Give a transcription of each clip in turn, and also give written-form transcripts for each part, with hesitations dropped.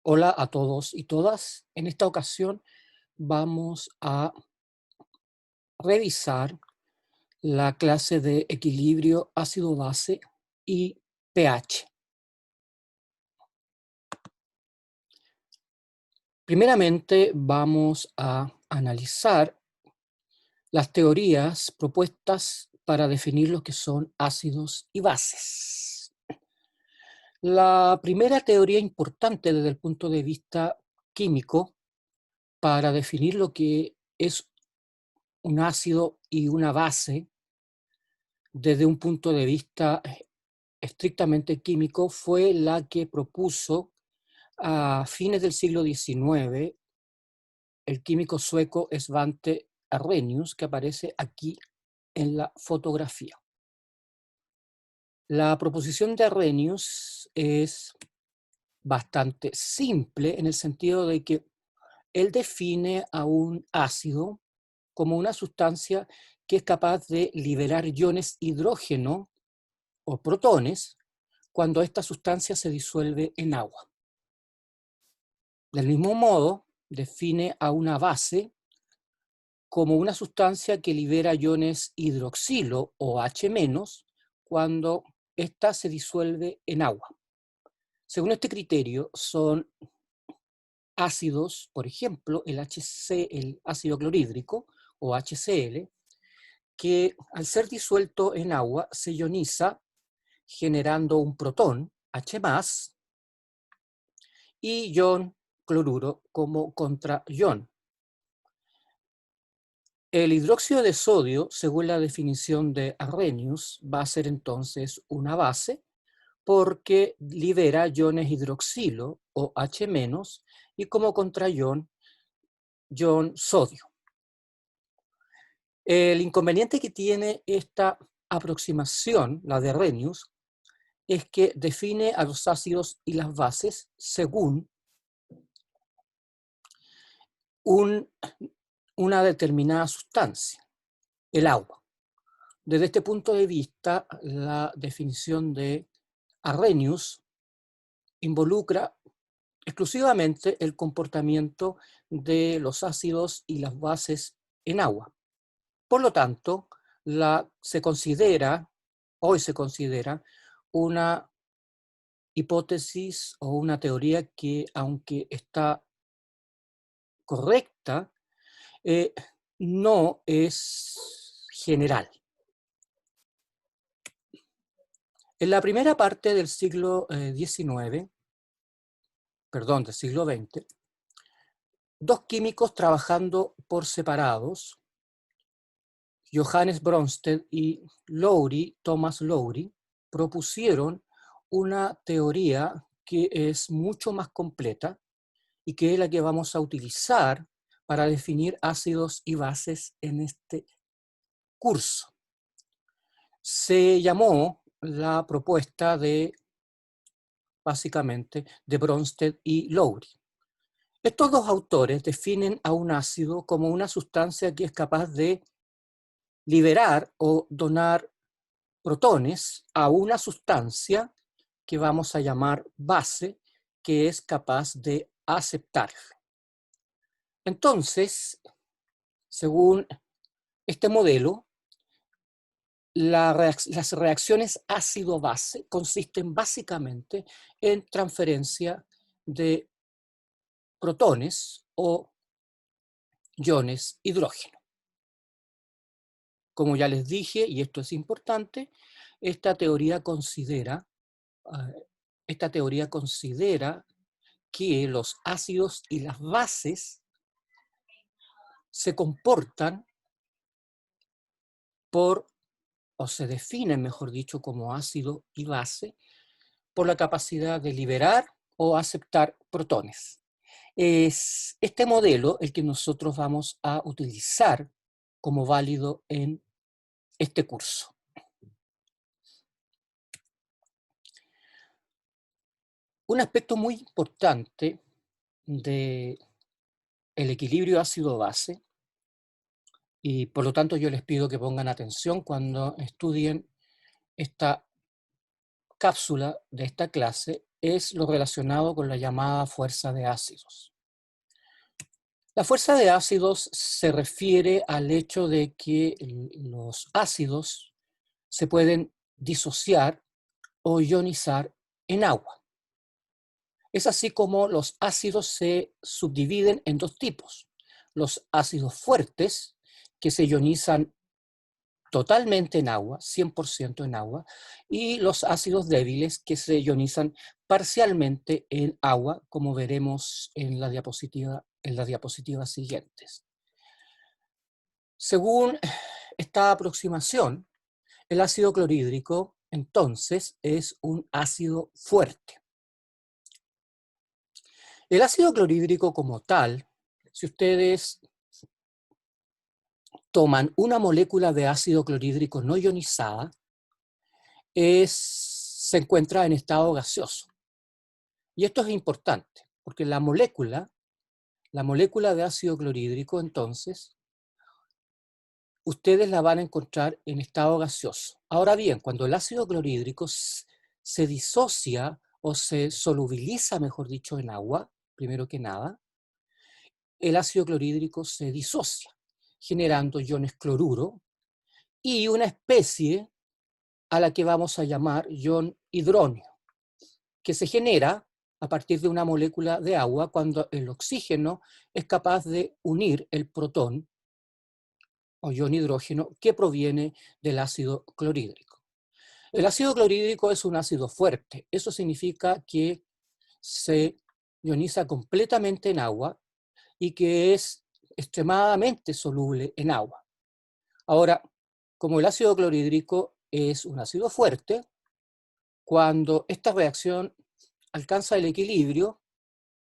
Hola a todos y todas. En esta ocasión vamos a revisar la clase de equilibrio ácido-base y pH. Primeramente vamos a analizar las teorías propuestas para definir lo que son ácidos y bases. La primera teoría importante desde el punto de vista químico para definir lo que es un ácido y una base desde un punto de vista estrictamente químico fue la que propuso a fines del siglo XIX el químico sueco Svante Arrhenius, que aparece aquí en la fotografía. La proposición de Arrhenius es bastante simple en el sentido de que él define a un ácido como una sustancia que es capaz de liberar iones hidrógeno o protones cuando esta sustancia se disuelve en agua. Del mismo modo, define a una base como una sustancia que libera iones hidroxilo o H- cuando ésta se disuelve en agua. Según este criterio, son ácidos, por ejemplo, el ácido clorhídrico o HCl, que al ser disuelto en agua se ioniza generando un protón, H+, y ion cloruro como contraion. El hidróxido de sodio, según la definición de Arrhenius, va a ser entonces una base porque libera iones hidroxilo o H- y como contraion, ion sodio. El inconveniente que tiene esta aproximación, la de Arrhenius, es que define a los ácidos y las bases según una determinada sustancia, el agua. Desde este punto de vista, la definición de Arrhenius involucra exclusivamente el comportamiento de los ácidos y las bases en agua. Por lo tanto, hoy se considera una hipótesis o una teoría que, aunque está correcta, eh, no es general. En la primera parte del siglo XIX, perdón, del siglo XX, dos químicos trabajando por separados, Johannes Bronsted y Thomas Lowry, propusieron una teoría que es mucho más completa y que es la que vamos a utilizar para definir ácidos y bases en este curso. Se llamó la propuesta básicamente, de Bronsted y Lowry. Estos dos autores definen a un ácido como una sustancia que es capaz de liberar o donar protones a una sustancia que vamos a llamar base, que es capaz de aceptarlo. Entonces, según este modelo, las reacciones ácido-base consisten básicamente en transferencia de protones o iones hidrógeno. Como ya les dije, y esto es importante, esta teoría considera, esta teoría considera que los ácidos y las bases se comportan o se definen, mejor dicho, como ácido y base, por la capacidad de liberar o aceptar protones. Es este modelo el que nosotros vamos a utilizar como válido en este curso. Un aspecto muy importante del equilibrio ácido-base, y por lo tanto yo les pido que pongan atención cuando estudien esta cápsula de esta clase, es lo relacionado con la llamada fuerza de ácidos. La fuerza de ácidos se refiere al hecho de que los ácidos se pueden disociar o ionizar en agua. Es así como los ácidos se subdividen en dos tipos: los ácidos fuertes, que se ionizan totalmente en agua, 100% en agua, y los ácidos débiles, que se ionizan parcialmente en agua, como veremos en las diapositivas siguientes. Según esta aproximación, el ácido clorhídrico, entonces, es un ácido fuerte. El ácido clorhídrico como tal, si ustedes toman una molécula de ácido clorhídrico no ionizada, se encuentra en estado gaseoso. Y esto es importante, porque la molécula de ácido clorhídrico, entonces, ustedes la van a encontrar en estado gaseoso. Ahora bien, cuando el ácido clorhídrico se disocia o se solubiliza, mejor dicho, en agua, primero que nada, el ácido clorhídrico se disocia, generando iones cloruro y una especie a la que vamos a llamar ion hidróneo, que se genera a partir de una molécula de agua cuando el oxígeno es capaz de unir el protón o ion hidrógeno que proviene del ácido clorhídrico. El ácido clorhídrico es un ácido fuerte. Eso significa que se ioniza completamente en agua y que es extremadamente soluble en agua. Ahora, como el ácido clorhídrico es un ácido fuerte, cuando esta reacción alcanza el equilibrio,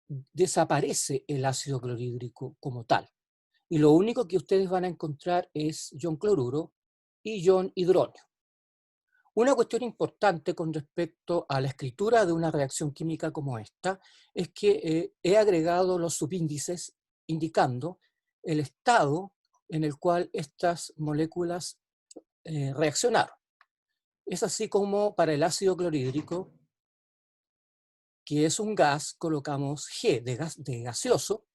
desaparece el ácido clorhídrico como tal. Y lo único que ustedes van a encontrar es ion cloruro y ion hidróneo. Una cuestión importante con respecto a la escritura de una reacción química como esta es que he agregado los subíndices indicando el estado en el cual estas moléculas reaccionaron. Es así como para el ácido clorhídrico, que es un gas, colocamos G de gaseoso.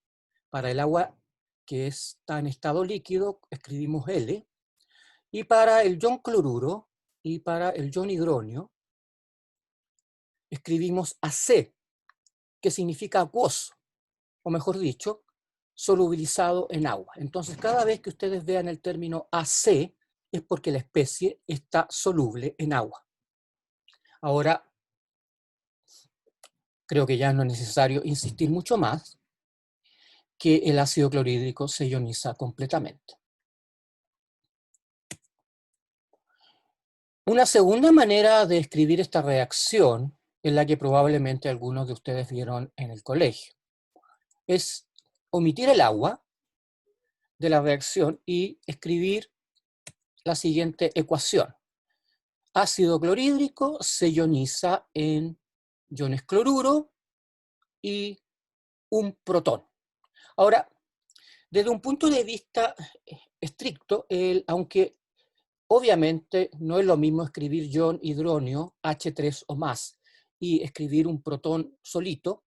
Para el agua, que está en estado líquido, escribimos L. Y para el ion cloruro y para el ion hidróneo, escribimos AC, que significa acuoso, o mejor dicho, solubilizado en agua. Entonces, cada vez que ustedes vean el término AC, es porque la especie está soluble en agua. Ahora, creo que ya no es necesario insistir mucho más que el ácido clorhídrico se ioniza completamente. Una segunda manera de escribir esta reacción es la que probablemente algunos de ustedes vieron en el colegio. Es omitir el agua de la reacción y escribir la siguiente ecuación. Ácido clorhídrico se ioniza en iones cloruro y un protón. Ahora, desde un punto de vista estricto, aunque obviamente no es lo mismo escribir ion hidróneo H3 o más y escribir un protón solito,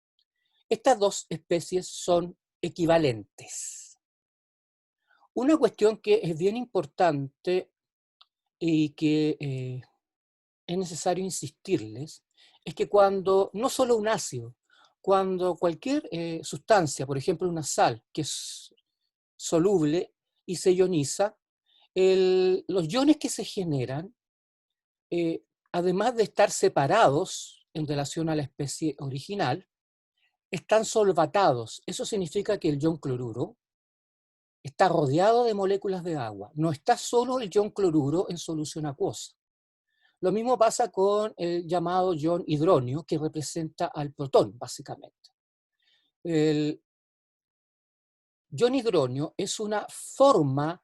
estas dos especies son equivalentes. Una cuestión que es bien importante y que es necesario insistirles es que cuando, no solo un ácido, cuando cualquier sustancia, por ejemplo una sal, que es soluble y se ioniza, los iones que se generan, además de estar separados en relación a la especie original, están solvatados. Eso significa que el ion cloruro está rodeado de moléculas de agua. No está solo el ion cloruro en solución acuosa. Lo mismo pasa con el llamado ion hidróneo, que representa al protón, básicamente. El ion hidróneo es una forma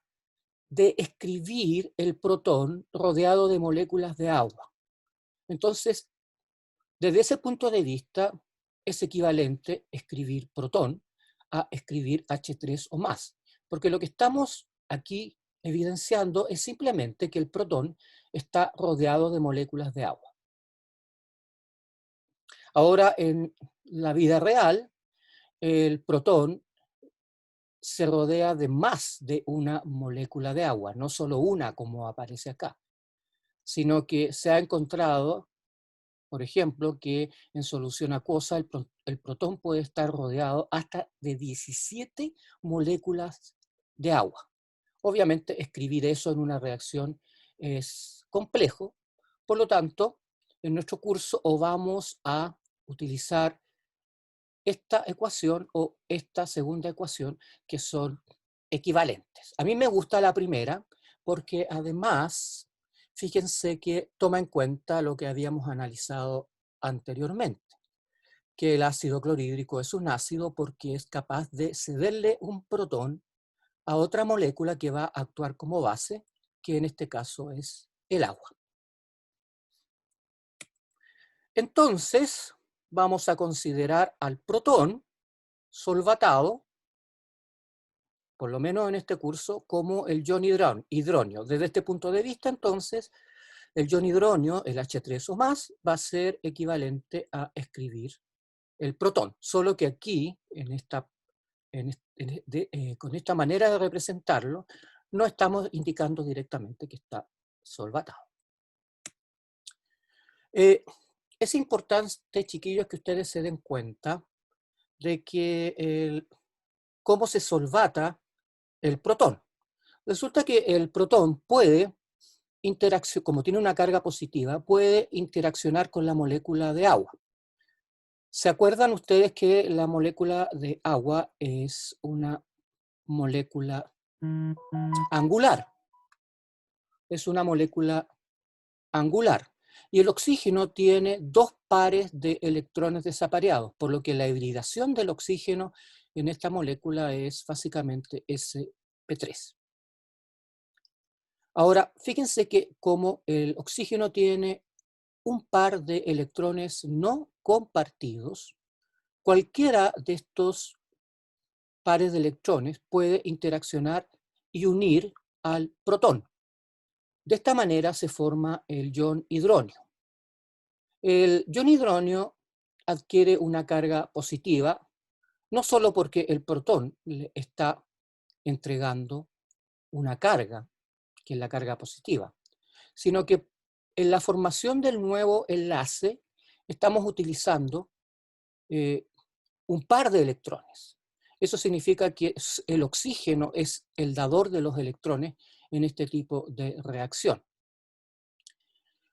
de escribir el protón rodeado de moléculas de agua. Entonces, desde ese punto de vista, es equivalente escribir protón a escribir H3 o más, porque lo que estamos aquí evidenciando es simplemente que el protón está rodeado de moléculas de agua. Ahora, en la vida real, el protón se rodea de más de una molécula de agua, no solo una como aparece acá, sino que se ha encontrado, por ejemplo, que en solución acuosa el protón puede estar rodeado hasta de 17 moléculas de agua. Obviamente, escribir eso en una reacción es complejo, por lo tanto, en nuestro curso o vamos a utilizar esta ecuación o esta segunda ecuación que son equivalentes. A mí me gusta la primera porque además, fíjense que toma en cuenta lo que habíamos analizado anteriormente, que el ácido clorhídrico es un ácido porque es capaz de cederle un protón a otra molécula que va a actuar como base, que en este caso es el agua. Entonces, vamos a considerar al protón solvatado, por lo menos en este curso, como el ion hidronio. Desde este punto de vista, entonces, el ion hidronio, el H3 o más, va a ser equivalente a escribir el protón, solo que aquí, con esta manera de representarlo, no estamos indicando directamente que está solvatado. Es importante, chiquillos, que ustedes se den cuenta de que cómo se solvata el protón. Resulta que el protón puede como tiene una carga positiva, puede interaccionar con la molécula de agua. ¿Se acuerdan ustedes que la molécula de agua es una molécula angular? Es una molécula angular. Y el oxígeno tiene dos pares de electrones desapareados, por lo que la hibridación del oxígeno en esta molécula es básicamente sp3. Ahora, fíjense que como el oxígeno tiene un par de electrones no compartidos, cualquiera de estos pares de electrones puede interaccionar y unir al protón. De esta manera se forma el ion hidronio. El ion hidronio adquiere una carga positiva, no solo porque el protón le está entregando una carga, que es la carga positiva, sino que en la formación del nuevo enlace estamos utilizando un par de electrones. Eso significa que el oxígeno es el dador de los electrones en este tipo de reacción.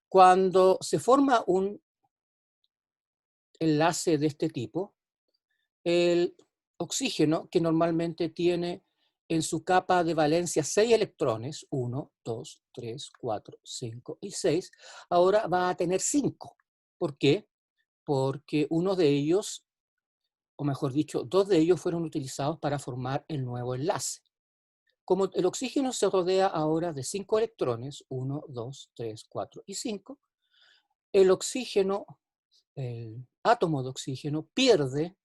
Cuando se forma un enlace de este tipo, el oxígeno, que normalmente tiene en su capa de valencia 6 electrones, 1, 2, 3, 4, 5 y 6, ahora va a tener 5. ¿Por qué? Porque uno de ellos, o mejor dicho, 2 de ellos fueron utilizados para formar el nuevo enlace. Como el oxígeno se rodea ahora de 5 electrones, 1, 2, 3, 4 y 5, el oxígeno, el átomo de oxígeno pierde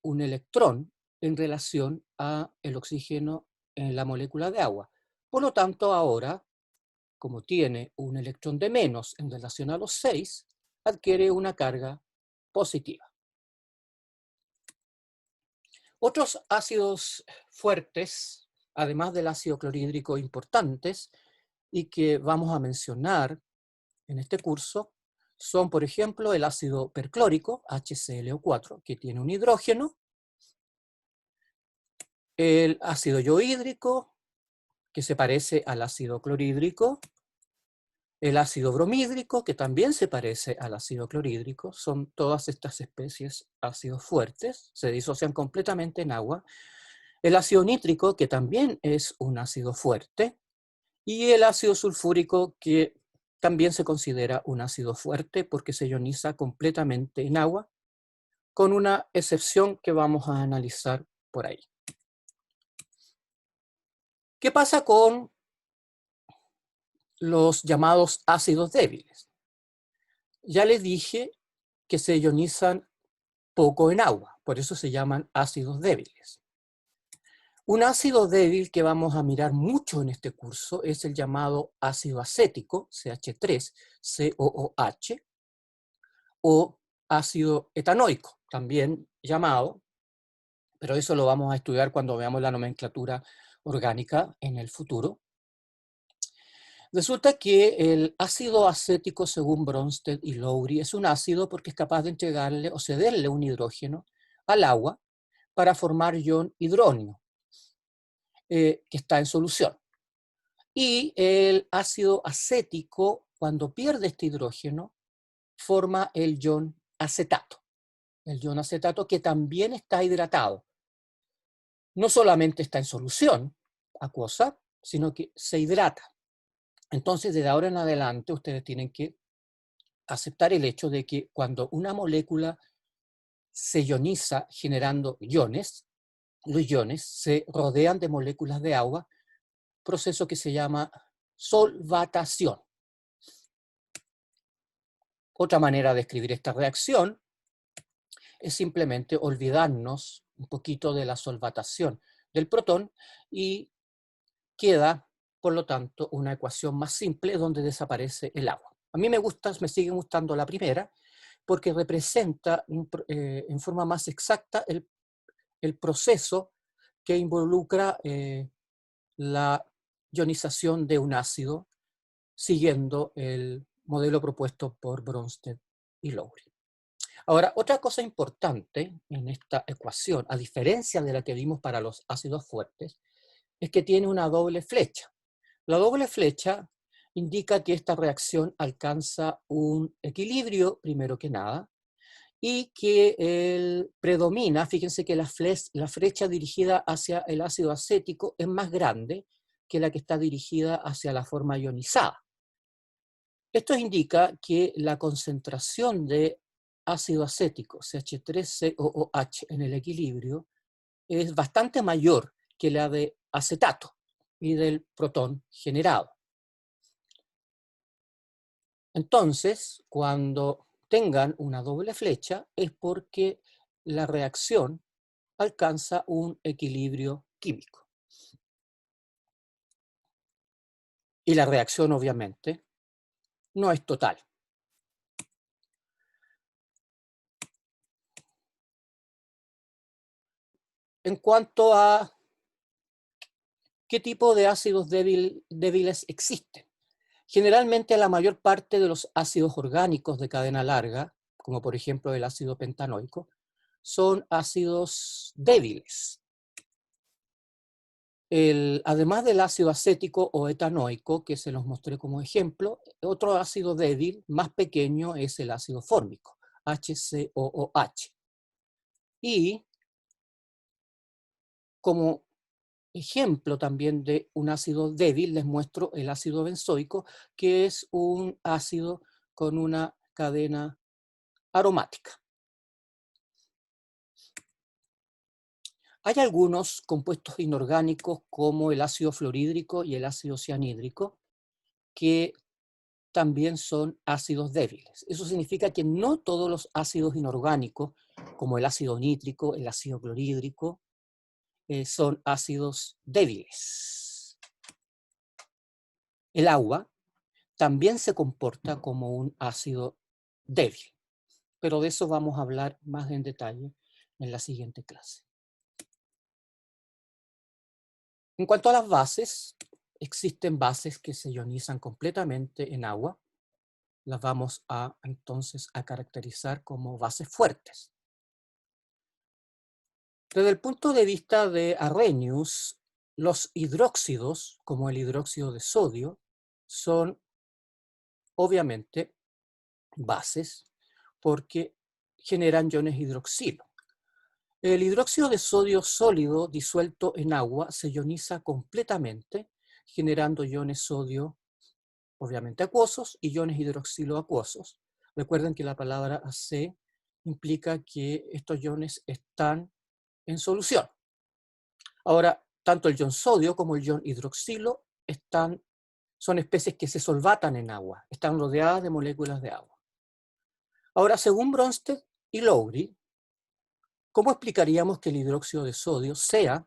un electrón en relación a el oxígeno en la molécula de agua. Por lo tanto, ahora, como tiene un electrón de menos en relación a los 6, adquiere una carga positiva. Otros ácidos fuertes, además del ácido clorhídrico importantes, y que vamos a mencionar en este curso, son, por ejemplo, el ácido perclórico, HClO4, que tiene un hidrógeno, el ácido iohídrico, que se parece al ácido clorhídrico, el ácido bromídrico, que también se parece al ácido clorhídrico. Son todas estas especies ácidos fuertes, se disocian completamente en agua. El ácido nítrico, que también es un ácido fuerte, y el ácido sulfúrico, que también se considera un ácido fuerte porque se ioniza completamente en agua, con una excepción que vamos a analizar por ahí. ¿Qué pasa con los llamados ácidos débiles? Ya les dije que se ionizan poco en agua, por eso se llaman ácidos débiles. Un ácido débil que vamos a mirar mucho en este curso es el llamado ácido acético, CH3, COOH, o ácido etanoico, también llamado, pero eso lo vamos a estudiar cuando veamos la nomenclatura orgánica en el futuro. Resulta que el ácido acético, según Bronsted y Lowry, es un ácido porque es capaz de entregarle o cederle un hidrógeno al agua para formar ion hidrónio, que está en solución. Y el ácido acético, cuando pierde este hidrógeno, forma el ion acetato. El ion acetato que también está hidratado. No solamente está en solución acuosa, sino que se hidrata. Entonces, desde ahora en adelante, ustedes tienen que aceptar el hecho de que cuando una molécula se ioniza generando iones, los iones se rodean de moléculas de agua, proceso que se llama solvatación. Otra manera de escribir esta reacción es simplemente olvidarnos un poquito de la solvatación del protón y queda, por lo tanto, una ecuación más simple donde desaparece el agua. A mí me sigue gustando la primera porque representa en forma más exacta el proceso que involucra la ionización de un ácido siguiendo el modelo propuesto por Bronsted y Lowry. Ahora, otra cosa importante en esta ecuación, a diferencia de la que vimos para los ácidos fuertes, es que tiene una doble flecha. La doble flecha indica que esta reacción alcanza un equilibrio, primero que nada, y que predomina, fíjense que la flecha dirigida hacia el ácido acético es más grande que la que está dirigida hacia la forma ionizada. Esto indica que la concentración de ácido acético, CH3COOH, en el equilibrio es bastante mayor que la de acetato y del protón generado. Entonces, cuando tengan una doble flecha es porque la reacción alcanza un equilibrio químico. Y la reacción, obviamente, no es total. En cuanto a qué tipo de ácidos débiles existen, generalmente la mayor parte de los ácidos orgánicos de cadena larga, como por ejemplo el ácido pentanoico, son ácidos débiles. Además del ácido acético o etanoico, que se los mostré como ejemplo, otro ácido débil más pequeño es el ácido fórmico, HCOOH. Y como ejemplo también de un ácido débil, les muestro el ácido benzoico, que es un ácido con una cadena aromática. Hay algunos compuestos inorgánicos como el ácido fluorhídrico y el ácido cianhídrico que también son ácidos débiles. Eso significa que no todos los ácidos inorgánicos, como el ácido nítrico, el ácido clorhídrico, son ácidos débiles. El agua también se comporta como un ácido débil, pero de eso vamos a hablar más en detalle en la siguiente clase. En cuanto a las bases, existen bases que se ionizan completamente en agua. Las vamos entonces a caracterizar como bases fuertes. Desde el punto de vista de Arrhenius, los hidróxidos, como el hidróxido de sodio, son obviamente bases porque generan iones hidroxilo. El hidróxido de sodio sólido disuelto en agua se ioniza completamente, generando iones sodio, obviamente acuosos, y iones hidroxilo acuosos. Recuerden que la palabra AC implica que estos iones están en solución. Ahora, tanto el ion sodio como el ion hidroxilo son especies que se solvatan en agua, están rodeadas de moléculas de agua. Ahora, según Bronsted y Lowry, ¿cómo explicaríamos que el hidróxido de sodio sea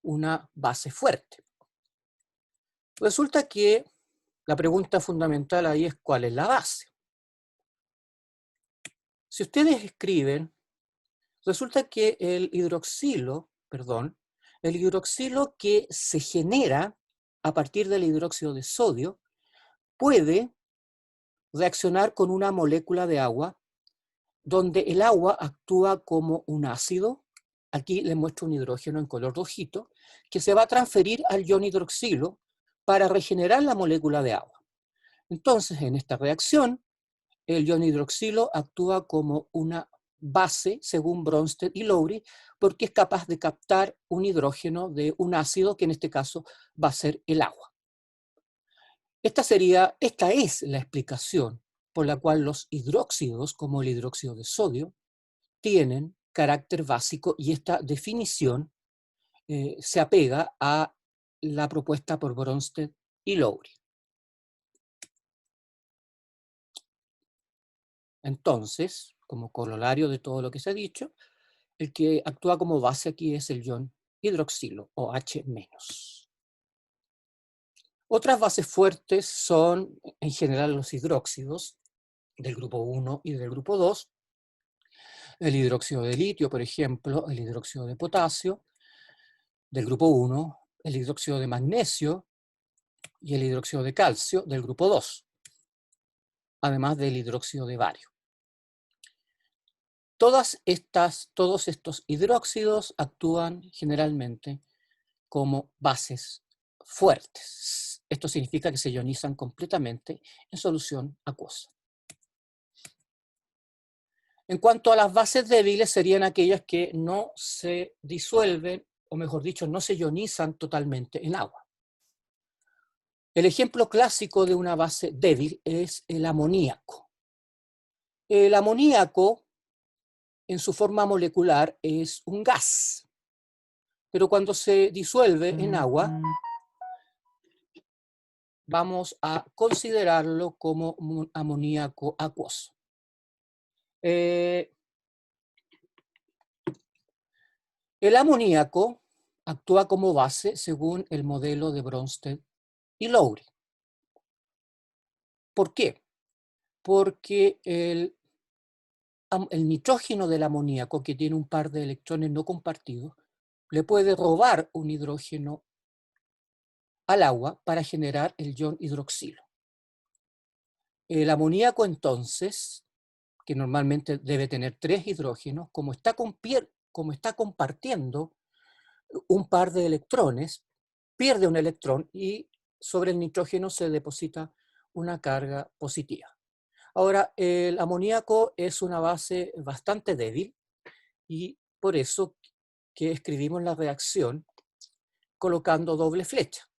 una base fuerte? Resulta que la pregunta fundamental ahí es ¿cuál es la base? Si ustedes escriben, resulta que el hidroxilo que se genera a partir del hidróxido de sodio puede reaccionar con una molécula de agua donde el agua actúa como un ácido. Aquí les muestro un hidrógeno en color rojito que se va a transferir al ion hidroxilo para regenerar la molécula de agua. Entonces, en esta reacción, el ion hidroxilo actúa como una base, según Bronsted y Lowry, porque es capaz de captar un hidrógeno de un ácido, que en este caso va a ser el agua. Esta es la explicación por la cual los hidróxidos, como el hidróxido de sodio, tienen carácter básico, y esta definición se apega a la propuesta por Bronsted y Lowry. Entonces, como corolario de todo lo que se ha dicho, el que actúa como base aquí es el ion hidroxilo, o H-. Otras bases fuertes son, en general, los hidróxidos del grupo 1 y del grupo 2, el hidróxido de litio, por ejemplo, el hidróxido de potasio del grupo 1, el hidróxido de magnesio y el hidróxido de calcio del grupo 2, además del hidróxido de bario. Todos estos hidróxidos actúan generalmente como bases fuertes. Esto significa que se ionizan completamente en solución acuosa. En cuanto a las bases débiles, serían aquellas que no se disuelven, o mejor dicho, no se ionizan totalmente en agua. El ejemplo clásico de una base débil es el amoníaco. El amoníaco, en su forma molecular, es un gas, pero cuando se disuelve en agua, vamos a considerarlo como un amoníaco acuoso. El amoníaco actúa como base según el modelo de Bronsted y Lowry. ¿Por qué? Porque el nitrógeno del amoníaco, que tiene un par de electrones no compartidos, le puede robar un hidrógeno al agua para generar el ion hidroxilo. El amoníaco, entonces, que normalmente debe tener 3 hidrógenos, como está compartiendo un par de electrones, pierde un electrón y sobre el nitrógeno se deposita una carga positiva. Ahora, el amoníaco es una base bastante débil, y por eso que escribimos la reacción colocando doble flecha,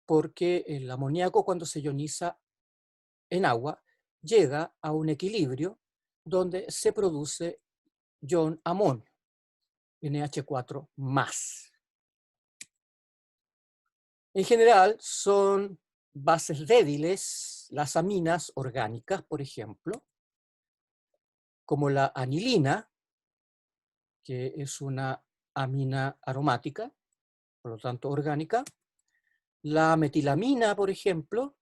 porque el amoníaco, cuando se ioniza en agua, llega a un equilibrio donde se produce ion amonio, NH4+. En general, son bases débiles las aminas orgánicas, por ejemplo, como la anilina, que es una amina aromática, por lo tanto orgánica, la metilamina, por ejemplo,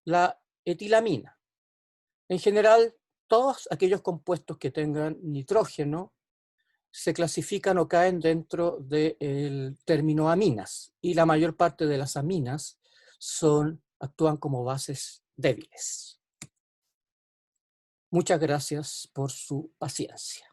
la etilamina. En general, todos aquellos compuestos que tengan nitrógeno se clasifican o caen dentro del término aminas, y la mayor parte de las aminas actúan como bases débiles. Muchas gracias por su paciencia.